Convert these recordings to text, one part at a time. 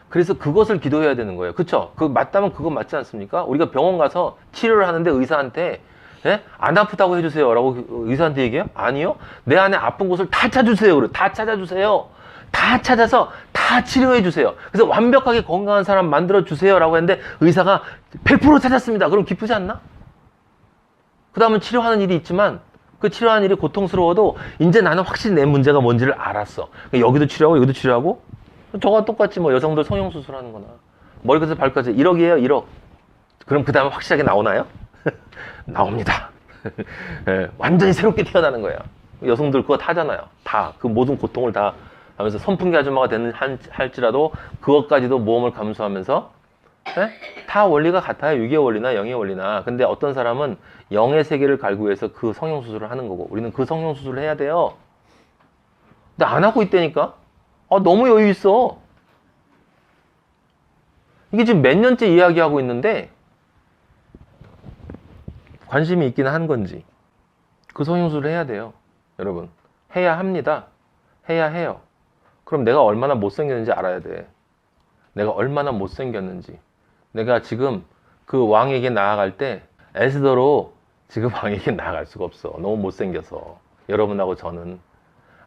그래서 그것을 기도해야 되는 거예요. 그쵸? 그 맞다면 그거 맞지 않습니까? 우리가 병원 가서 치료를 하는데 의사한테 예? 안 아프다고 해주세요 라고 의사한테 얘기해요? 아니요. 내 안에 아픈 곳을 다 찾아주세요. 그래. 다 찾아주세요. 다 찾아서 다 치료해 주세요. 그래서 완벽하게 건강한 사람 만들어 주세요 라고 했는데 의사가 100% 찾았습니다. 그럼 기쁘지 않나? 그 다음은 치료하는 일이 있지만 그 치료하는 일이 고통스러워도 이제 나는 확실히 내 문제가 뭔지를 알았어. 여기도 치료하고 여기도 치료하고 저와 똑같지 뭐 여성들 성형수술 하는 거나 머리끝에서 발끝까지 1억이에요 1억. 그럼 그 다음에 확실하게 나오나요? 나옵니다. 예, 완전히 새롭게 태어나는 거예요. 여성들 그거 타잖아요. 다 그 모든 고통을 다 하면서 선풍기 아줌마가 되는 할지라도 그것까지도 모험을 감수하면서 예? 다 원리가 같아요. 6의 원리나 0의 원리나. 근데 어떤 사람은 0의 세계를 갈구 해서 그 성형수술을 하는 거고 우리는 그 성형수술을 해야 돼요. 근데 안 하고 있다니까? 아, 너무 여유 있어. 이게 지금 몇 년째 이야기하고 있는데 관심이 있기는 한 건지 그 성형수술을 해야 돼요. 여러분 해야 합니다. 해야 해요. 그럼 내가 얼마나 못생겼는지 알아야 돼. 내가 얼마나 못생겼는지. 내가 지금 그 왕에게 나아갈 때 에스더로 지금 왕에게 나아갈 수가 없어. 너무 못생겨서. 여러분하고 저는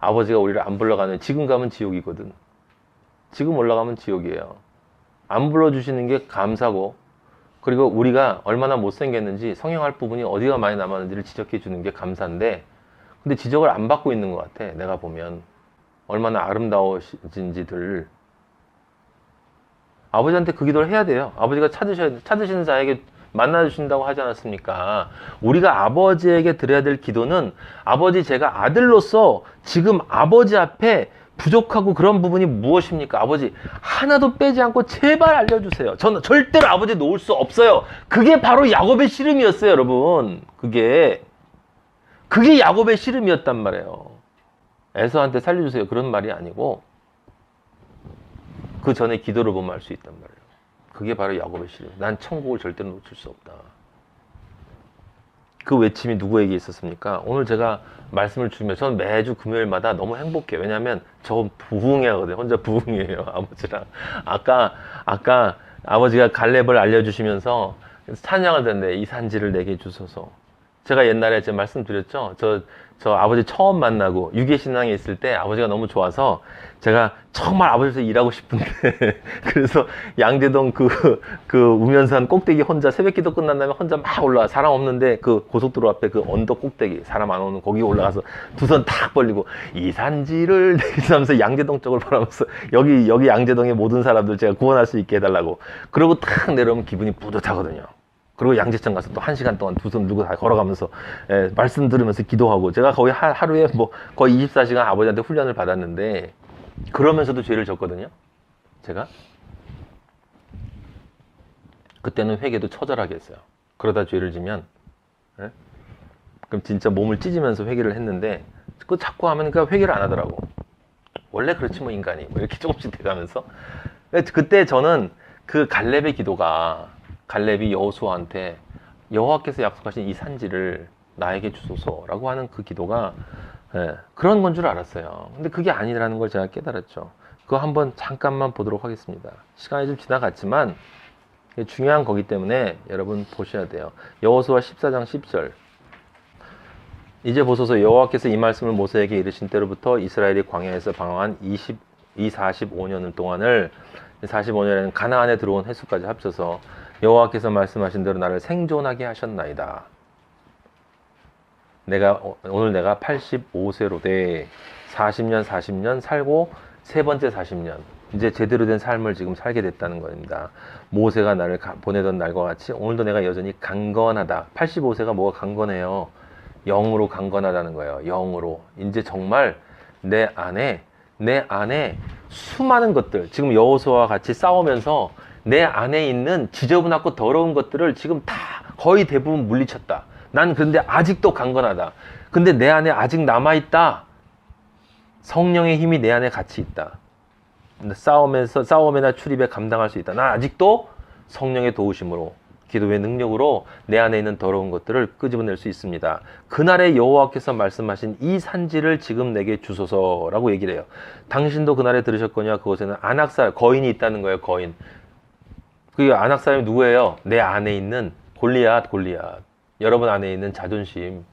아버지가 우리를 안 불러가는 지금 가면 지옥이거든. 지금 올라가면 지옥이에요. 안 불러주시는 게 감사고 그리고 우리가 얼마나 못생겼는지 성형할 부분이 어디가 많이 남았는지를 지적해 주는 게 감사인데 근데 지적을 안 받고 있는 것 같아. 내가 보면 얼마나 아름다우신지들 아버지한테 그 기도를 해야 돼요. 아버지가 찾으시는 자에게 만나주신다고 하지 않았습니까? 우리가 아버지에게 드려야 될 기도는 아버지 제가 아들로서 지금 아버지 앞에 부족하고 그런 부분이 무엇입니까? 아버지 하나도 빼지 않고 제발 알려주세요. 저는 절대로 아버지 놓을 수 없어요. 그게 바로 야곱의 씨름이었어요. 여러분 그게 야곱의 씨름이었단 말이에요. 에서한테 살려주세요 그런 말이 아니고 그 전에 기도를 보면 알 수 있단 말이에요. 그게 바로 야곱의 씨름. 난 천국을 절대로 놓칠 수 없다. 그 외침이 누구에게 있었습니까? 오늘 제가 말씀을 주면 저는 매주 금요일마다 너무 행복해요. 왜냐하면 저 부흥회하거든요. 혼자 부흥회예요. 아버지랑. 아까 아버지가 갈렙을 알려주시면서 찬양을 듣는데 이 산지를 내게 주소서. 제가 옛날에 제가 말씀드렸죠. 저 아버지 처음 만나고 유괴신앙에 있을 때 아버지가 너무 좋아서 제가 정말 아버지에서 일하고 싶은데 그래서 양재동 그 우면산 꼭대기 혼자 새벽기도 끝난 다음에 혼자 막 올라가 사람 없는데 그 고속도로 앞에 그 언덕 꼭대기 사람 안 오는 거기 올라가서 두 손 탁 벌리고 이 산지를 내리면서 양재동 쪽을 바라보면서 여기 양재동의 모든 사람들 제가 구원할 수 있게 해달라고 그러고 탁 내려오면 기분이 뿌듯하거든요. 그리고 양재천 가서 또 1시간 동안 두 손 들고 다 걸어가면서 말씀 들으면서 기도하고 제가 거의 하루에 뭐 거의 24시간 아버지한테 훈련을 받았는데 그러면서도 죄를 졌거든요. 제가 그때는 회개도 처절하게 했어요. 그러다 죄를 지면 그럼 진짜 몸을 찢으면서 회개를 했는데 그 자꾸 하면 그 회개를 안 하더라고. 원래 그렇지 뭐 인간이 뭐 이렇게 조금씩 돼가면서 그때 저는 그 갈렙의 기도가 갈렙이 여호수아한테 여호와께서 약속하신 이 산지를 나에게 주소서라고 하는 그 기도가 그런 건 줄 알았어요. 근데 그게 아니라는 걸 제가 깨달았죠. 그거 한번 잠깐만 보도록 하겠습니다. 시간이 좀 지나갔지만 중요한 거기 때문에 여러분 보셔야 돼요. 여호수아 14장 10절 이제 보소서 여호와께서 이 말씀을 모세에게 이르신 때로부터 이스라엘이 광야에서 방황한 45년을 동안을 45년에는 가나안에 들어온 횟수까지 합쳐서 여호와께서 말씀하신 대로 나를 생존하게 하셨나이다. 오늘 내가 85세로 돼 40년 살고 세 번째 40년 이제 제대로 된 삶을 지금 살게 됐다는 겁니다. 모세가 나를 보내던 날과 같이 오늘도 내가 여전히 강건하다. 85세가 뭐가 강건해요? 영으로 강건하다는 거예요. 영으로. 이제 정말 내 안에 수많은 것들 지금 여호수아와 같이 싸우면서 내 안에 있는 지저분하고 더러운 것들을 지금 다 거의 대부분 물리쳤다. 난 그런데 아직도 강건하다. 근데 내 안에 아직 남아있다. 성령의 힘이 내 안에 같이 있다. 싸움이나 출입에 감당할 수 있다. 난 아직도 성령의 도우심으로 기도의 능력으로 내 안에 있는 더러운 것들을 끄집어낼 수 있습니다. 그날에 여호와께서 말씀하신 이 산지를 지금 내게 주소서라고 얘기를 해요. 당신도 그날에 들으셨거냐. 그곳에는 안악사 거인이 있다는 거예요. 거인. 그 안악 사람이 누구예요? 내 안에 있는 골리앗. 여러분 안에 있는 자존심.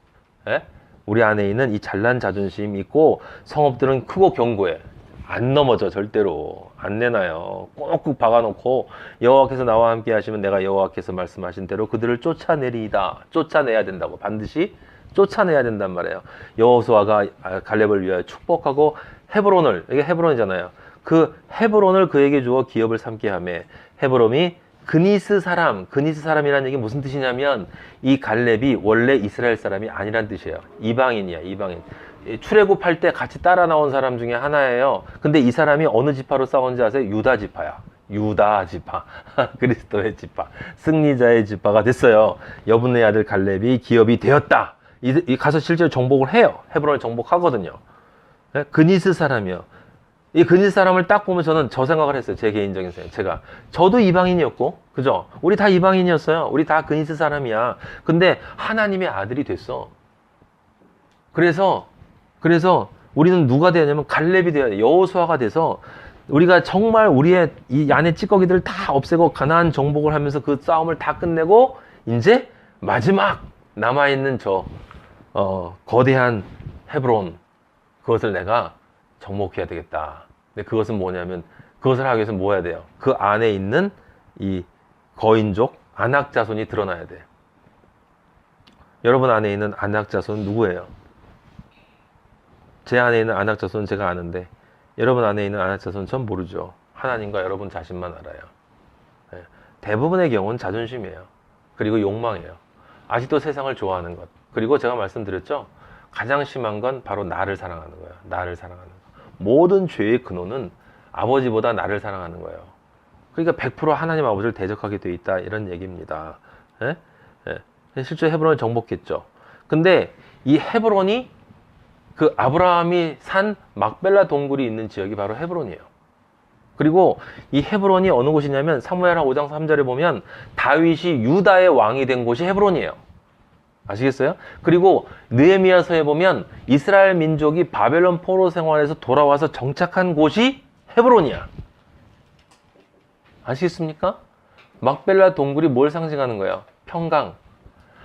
예? 우리 안에 있는 이 잘난 자존심 있고 성읍들은 크고 견고해. 안 넘어져. 절대로 안 내놔요. 꾹꾹 박아놓고 여호와께서 나와 함께 하시면 내가 여호와께서 말씀하신 대로 그들을 쫓아내리이다. 쫓아내야 된다고. 반드시 쫓아내야 된단 말이에요. 여호수아가 갈렙을 위하여 축복하고 헤브론을, 이게 헤브론이잖아요. 그 헤브론을 그에게 주어 기업을 삼게 하며 헤브론이 그니스 사람이라는 얘기 무슨 뜻이냐면 이 갈렙이 원래 이스라엘 사람이 아니란 뜻이에요. 이방인이야. 이방인. 출애굽할 때 같이 따라 나온 사람 중에 하나예요. 근데 이 사람이 어느 지파로 싸운지 아세요? 유다 지파야. 유다 지파. 그리스도의 지파. 승리자의 지파가 됐어요. 여분의 아들 갈렙이 기업이 되었다. 이 가서 실제로 정복을 해요. 헤브론을 정복하거든요. 그니스 사람이요. 이 그니스 사람을 딱 보면 저는 저 생각을 했어요. 제 개인적인 생각. 저도 이방인이었고, 그죠? 우리 다 이방인이었어요. 우리 다 그니스 사람이야. 근데 하나님의 아들이 됐어. 그래서 우리는 누가 되냐면 갈렙이 되어야 돼. 여호수아가 돼서 우리가 정말 우리의 이 안에 찌꺼기들을 다 없애고 가나안 정복을 하면서 그 싸움을 다 끝내고 이제 마지막 남아있는 거대한 헤브론, 그것을 내가 정복해야 되겠다. 근데 그것은 뭐냐면, 그것을 하기 위해서 뭐 해야 돼요? 그 안에 있는 이 거인족, 안악 자손이 드러나야 돼. 여러분 안에 있는 안악 자손은 누구예요? 제 안에 있는 안악 자손은 제가 아는데, 여러분 안에 있는 안악 자손은 전 모르죠. 하나님과 여러분 자신만 알아요. 네. 대부분의 경우는 자존심이에요. 그리고 욕망이에요. 아직도 세상을 좋아하는 것. 그리고 제가 말씀드렸죠? 가장 심한 건 바로 나를 사랑하는 거예요. 나를 사랑하는 거. 모든 죄의 근원은 아버지보다 나를 사랑하는 거예요. 그러니까 100% 하나님 아버지를 대적하게 돼 있다. 이런 얘기입니다. 예? 예. 실제 헤브론을 정복했죠. 근데 이 헤브론이 그 아브라함이 산 막벨라 동굴이 있는 지역이 바로 헤브론이에요. 그리고 이 헤브론이 어느 곳이냐면 사무엘하 5장 3절에 보면 다윗이 유다의 왕이 된 곳이 헤브론이에요. 아시겠어요? 그리고 느헤미야서에 보면 이스라엘 민족이 바벨론 포로 생활에서 돌아와서 정착한 곳이 헤브론이야. 아시겠습니까? 막벨라 동굴이 뭘 상징하는 거예요? 평강.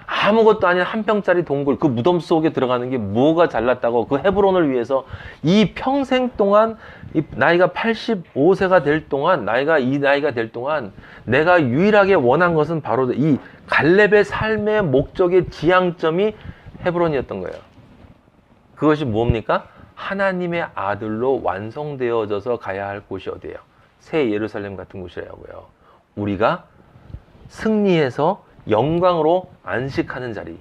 아무것도 아닌 한 평짜리 동굴, 그 무덤 속에 들어가는 게 뭐가 잘났다고 그 헤브론을 위해서 이 평생 동안, 이 나이가 85세가 될 동안, 이 나이가 될 동안 내가 유일하게 원한 것은 바로 이 갈렙의 삶의 목적의 지향점이 헤브론이었던 거예요. 그것이 뭡니까? 하나님의 아들로 완성되어져서 가야 할 곳이 어디예요? 새 예루살렘 같은 곳이라고요. 우리가 승리해서 영광으로 안식하는 자리.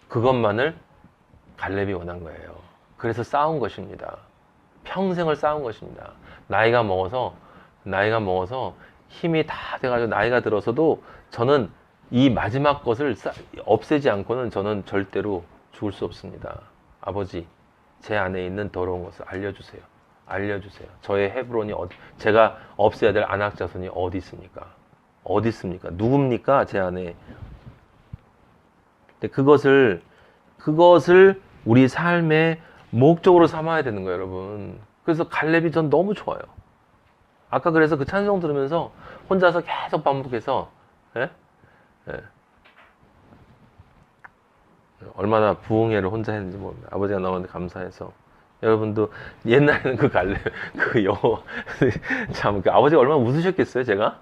그것만을 갈렙이 원한 거예요. 그래서 싸운 것입니다. 평생을 싸운 것입니다. 나이가 먹어서 힘이 다 돼가지고 나이가 들어서도 저는 이 마지막 것을 없애지 않고는 저는 절대로 죽을 수 없습니다. 아버지, 제 안에 있는 더러운 것을 알려주세요. 저의 헤브론이 제가 없애야 될 안악 자손이 어디 있습니까? 누굽니까? 제 안에. 근데 그것을 우리 삶의 목적으로 삼아야 되는 거예요, 여러분. 그래서 갈렙이 전 너무 좋아요. 아까 그래서 그 찬송 들으면서 혼자서 계속 반복해서, 예? 얼마나 부흥회를 혼자 했는지 모릅니다. 아버지가 나오는데 감사해서. 여러분도 옛날에는 그 갈렙, 참, 그 아버지가 얼마나 웃으셨겠어요, 제가?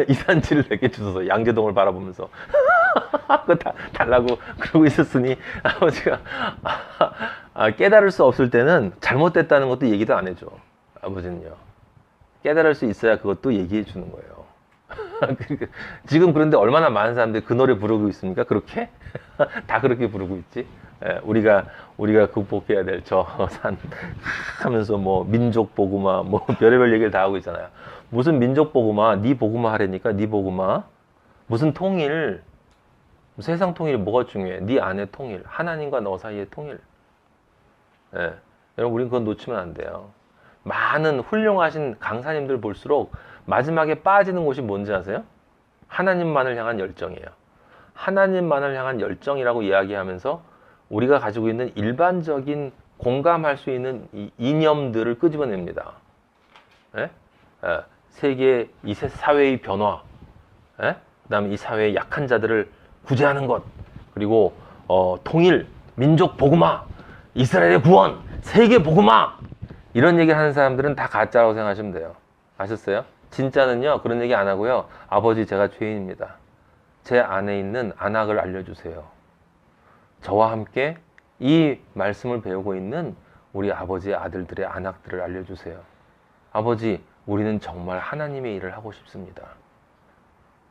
이 산지를 내게 주소서, 양재동을 바라보면서. 그거 달라고 그러고 있었으니, 아버지가, 깨달을 수 없을 때는 잘못됐다는 것도 얘기도 안 해줘. 아버지는요. 깨달을 수 있어야 그것도 얘기해 주는 거예요. 지금 그런데 얼마나 많은 사람들이 그 노래 부르고 있습니까? 그렇게? 다 그렇게 부르고 있지? 예, 우리가 극복해야 될 저 산 하면서 뭐 민족 복음화 뭐 별의별 얘기를 다 하고 있잖아요. 무슨 민족 복음화? 네 복음화 하려니까 네 복음화? 무슨 통일? 세상 통일이 뭐가 중요해? 네 안의 통일, 하나님과 너 사이의 통일. 예, 여러분 우린 그건 놓치면 안 돼요. 많은 훌륭하신 강사님들 볼수록 마지막에 빠지는 곳이 뭔지 아세요? 하나님만을 향한 열정이에요. 하나님만을 향한 열정이라고 이야기하면서 우리가 가지고 있는 일반적인 공감할 수 있는 이 이념들을 끄집어냅니다. 예? 세계 이 사회의 변화, 예? 그다음에 이 사회의 약한 자들을 구제하는 것, 그리고 통일, 민족 복음화, 이스라엘의 구원, 세계 복음화, 이런 얘기를 하는 사람들은 다 가짜라고 생각하시면 돼요. 아셨어요? 진짜는요, 그런 얘기 안 하고요. 아버지, 제가 죄인입니다. 제 안에 있는 안악을 알려주세요. 저와 함께 이 말씀을 배우고 있는 우리 아버지의 아들들의 안악들을 알려주세요. 아버지, 우리는 정말 하나님의 일을 하고 싶습니다.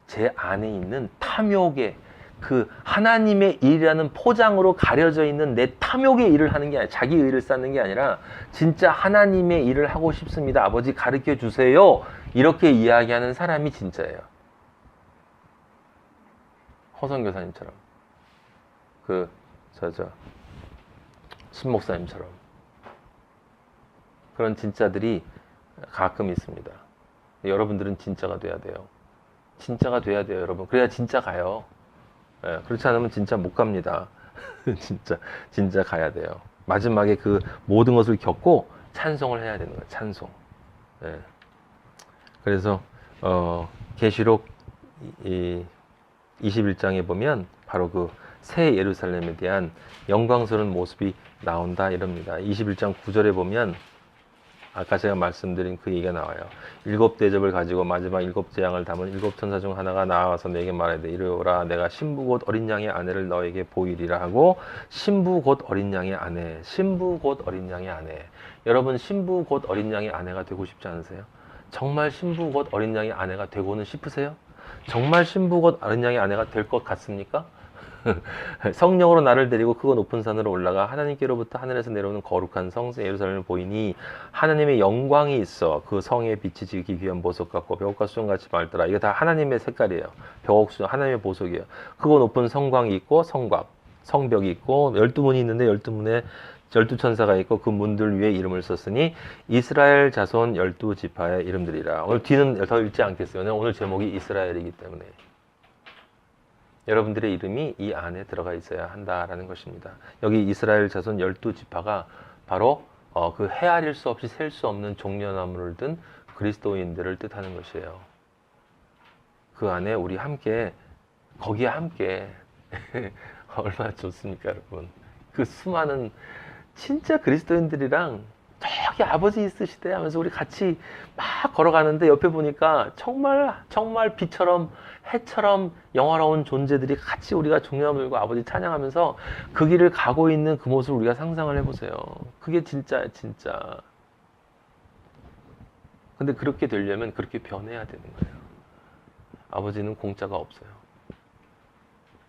제 안에 있는 탐욕의 그 하나님의 일이라는 포장으로 가려져 있는 내 탐욕의 일을 하는 게 아니라, 자기 의를 쌓는 게 아니라 진짜 하나님의 일을 하고 싶습니다. 아버지, 가르쳐 주세요. 이렇게 이야기하는 사람이 진짜예요. 허성 교사님처럼, 신 목사님처럼 그런 진짜들이 가끔 있습니다. 여러분들은 진짜가 돼야 돼요. 진짜가 돼야 돼요, 여러분. 그래야 진짜 가요. 예, 그렇지 않으면 진짜 못 갑니다. 진짜 가야 돼요. 마지막에 그 모든 것을 겪고 찬송을 해야 되는 거예요. 찬송. 예. 그래서 계시록 21장에 보면 바로 그 새 예루살렘에 대한 영광스러운 모습이 나온다 이럽니다. 21장 9절에 보면 아까 제가 말씀드린 그 얘기가 나와요. 7 대접을 가지고 마지막 7 재앙을 담은 7 천사 중 하나가 나와서 내게 말하되, 이르라, 내가 신부 곧 어린 양의 아내를 너에게 보이리라 하고, 신부 곧 어린 양의 아내, 신부 곧 어린 양의 아내. 여러분, 신부 곧 어린 양의 아내가 되고 싶지 않으세요? 정말 신부 곧 어린 양의 아내가 되고는 싶으세요? 정말 신부 곧 어린 양의 아내가 될 것 같습니까? 성령으로 나를 데리고 크고 높은 산으로 올라가 하나님께로부터 하늘에서 내려오는 거룩한 성 예루살렘을 보이니 하나님의 영광이 있어 그 성의 빛이 지기 귀한 보석 같고 벽옥과 수정같이 맑더라. 이거 다 하나님의 색깔이에요. 벽옥 수정, 하나님의 보석이에요. 크고 높은 성곽이 있고 성곽, 성벽이 있고 12문이 있는데 12문에 12천사가 있고 그 문들 위에 이름을 썼으니 이스라엘 자손 12지파의 이름들이라. 오늘 뒤는 더 읽지 않겠어요. 오늘 제목이 이스라엘이기 때문에. 여러분들의 이름이 이 안에 들어가 있어야 한다라는 것입니다. 여기 이스라엘 자손 12지파가 바로 그 헤아릴 수 없이 셀 수 없는 종려나무를 든 그리스도인들을 뜻하는 것이에요. 그 안에 우리 함께, 거기에 함께 얼마나 좋습니까, 여러분? 그 수많은 진짜 그리스도인들이랑 저기 아버지 있으시대 하면서 우리 같이 막 걸어가는데 옆에 보니까 정말 빛처럼 해처럼 영화로운 존재들이 같이 우리가 종려나무 들고 아버지 찬양하면서 그 길을 가고 있는 그 모습을 우리가 상상을 해보세요. 그게 진짜야, 진짜. 근데 그렇게 되려면 그렇게 변해야 되는 거예요. 아버지는 공짜가 없어요.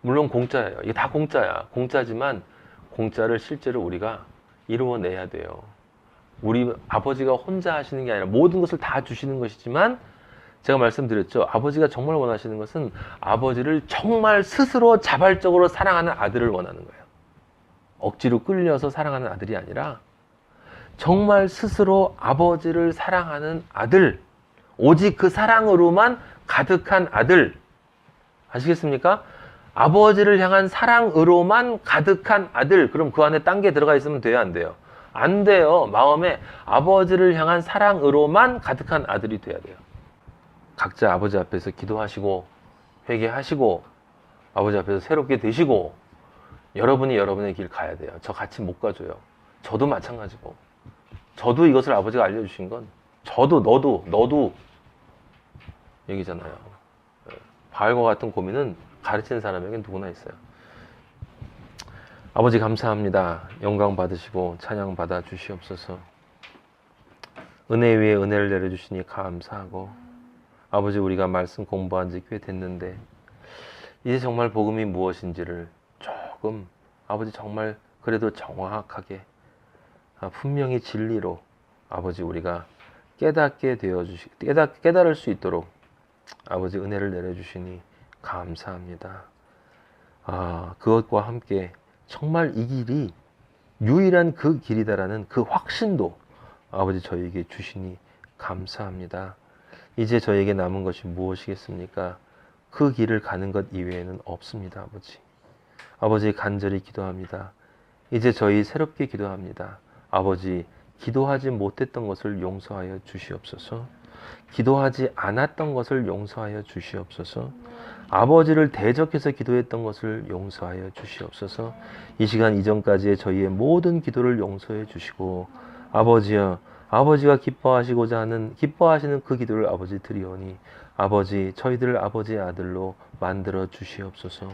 물론 공짜예요. 이게 다 공짜야. 공짜지만 공짜를 실제로 우리가 이루어내야 돼요. 우리 아버지가 혼자 하시는 게 아니라 모든 것을 다 주시는 것이지만, 제가 말씀드렸죠. 아버지가 정말 원하시는 것은 아버지를 정말 스스로 자발적으로 사랑하는 아들을 원하는 거예요. 억지로 끌려서 사랑하는 아들이 아니라 정말 스스로 아버지를 사랑하는 아들, 오직 그 사랑으로만 가득한 아들. 아시겠습니까? 아버지를 향한 사랑으로만 가득한 아들. 그럼 그 안에 딴 게 들어가 있으면 돼요, 안 돼요? 안 돼요. 마음에 아버지를 향한 사랑으로만 가득한 아들이 돼야 돼요. 각자 아버지 앞에서 기도하시고 회개하시고 아버지 앞에서 새롭게 되시고, 여러분이 여러분의 길 가야 돼요. 저 같이 못 가줘요. 저도 마찬가지고. 저도 이것을 아버지가 알려주신 건, 저도 너도 얘기잖아요. 바알과 같은 고민은 가르치는 사람에게 누구나 있어요. 아버지 감사합니다. 영광 받으시고 찬양 받아 주시옵소서. 은혜 위에 은혜를 내려주시니 감사하고, 아버지 우리가 말씀 공부한 지 꽤 됐는데 이제 정말 복음이 무엇인지를 조금 아버지 정말 그래도 정확하게 분명히 진리로 아버지 우리가 깨달을 수 있도록 아버지 은혜를 내려주시니 감사합니다. 그것과 함께 정말 이 길이 유일한 그 길이다라는 그 확신도 아버지 저희에게 주시니 감사합니다. 이제 저에게 남은 것이 무엇이겠습니까? 그 길을 가는 것 이외에는 없습니다. 아버지. 아버지 간절히 기도합니다. 이제 저희 새롭게 기도합니다. 아버지 기도하지 못했던 것을 용서하여 주시옵소서. 기도하지 않았던 것을 용서하여 주시옵소서. 아버지를 대적해서 기도했던 것을 용서하여 주시옵소서. 이 시간 이전까지의 저희의 모든 기도를 용서해 주시고 아버지여, 아버지가 기뻐하시는 그 기도를 아버지 드리오니 아버지 저희들을 아버지의 아들로 만들어 주시옵소서.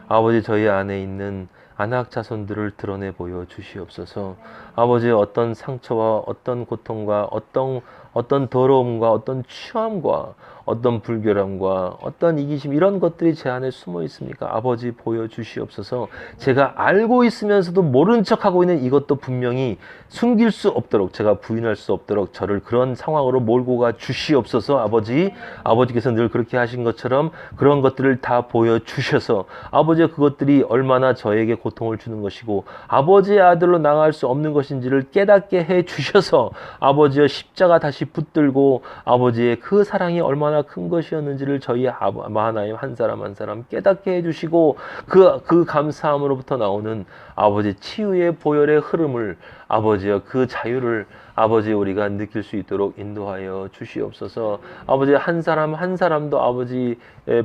아버지 저희 안에 있는 안악 자손들을 드러내 보여 주시옵소서. 아버지의 어떤 상처와 어떤 고통과 어떤 더러움과 어떤 취함과 어떤 불결함과 어떤 이기심 이런 것들이 제 안에 숨어 있습니까? 아버지 보여주시옵소서. 제가 알고 있으면서도 모른 척하고 있는 이것도 분명히 숨길 수 없도록 제가 부인할 수 없도록 저를 그런 상황으로 몰고 가 주시옵소서. 아버지께서 늘 그렇게 하신 것처럼 그런 것들을 다 보여주셔서 아버지의 그것들이 얼마나 저에게 고통을 주는 것이고 아버지의 아들로 나아갈 수 없는 것인지를 깨닫게 해 주셔서 아버지의 십자가 다시 붙들고 아버지의 그 사랑이 얼마나 큰 것이었는지를 저희 하나님 한 사람 한 사람 깨닫게 해주시고 그 감사함으로부터 나오는 아버지 치유의 보혈의 흐름을 아버지여 그 자유를 아버지 우리가 느낄 수 있도록 인도하여 주시옵소서. 아버지 한 사람 한 사람도 아버지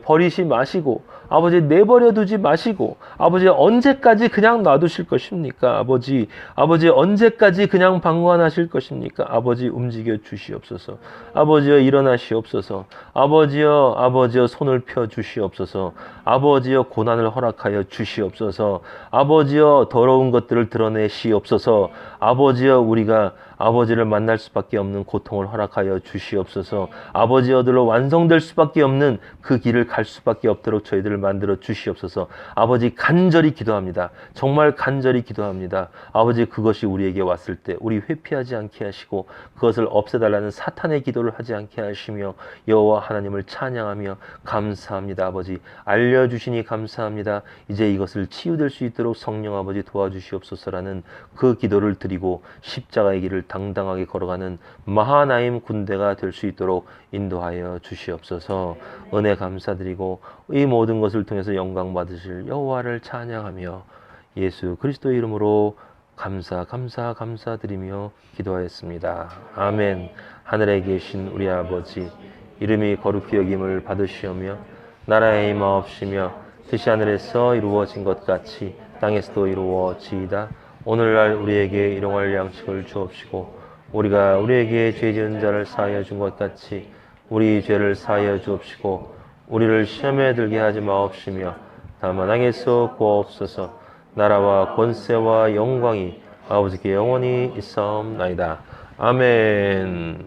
버리지 마시고 아버지 내버려 두지 마시고 아버지 언제까지 그냥 놔두실 것입니까? 아버지 언제까지 그냥 방관하실 것입니까? 아버지 움직여 주시옵소서. 아버지여 일어나시옵소서. 아버지여 손을 펴 주시옵소서. 아버지여 고난을 허락하여 주시옵소서. 아버지여 더러운 것들을 드러내시옵소서. 아버지여 우리가 아버지를 만날 수밖에 없는 고통을 허락하여 주시옵소서. 아버지여들로 완성될 수밖에 없는 그 길을 갈 수밖에 없도록 저희들을 만들어 주시옵소서. 아버지 간절히 기도합니다. 정말 간절히 기도합니다. 아버지 그것이 우리에게 왔을 때 우리 회피하지 않게 하시고 그것을 없애달라는 사탄의 기도를 하지 않게 하시며 여호와 하나님을 찬양하며 감사합니다. 아버지 알려주시니 감사합니다. 이제 이것을 치유될 수 있도록 성령 아버지 도와주시옵소서라는 그 기도를 드리고 십자가의 길을 당당하게 걸어가는 마하나임 군대가 될 수 있도록 인도하여 주시옵소서. 은혜 감사드리고 이 모든 것을 통해서 영광 받으실 여호와를 찬양하며 예수 그리스도의 이름으로 감사드리며 기도하였습니다. 아멘. 하늘에 계신 우리 아버지 이름이 거룩히 여김을 받으시오며 나라의 임하옵시며 뜻이 하늘에서 이루어진 것 같이 땅에서도 이루어지이다. 오늘날 우리에게 일용할 양식을 주옵시고 우리가 우리에게 죄 지은 자를 사하여 준 것 같이 우리 죄를 사하여 주옵시고 우리를 시험에 들게 하지 마옵시며 다만 악에서 구하옵소서. 나라와 권세와 영광이 아버지께 영원히 있사옵나이다. 아멘.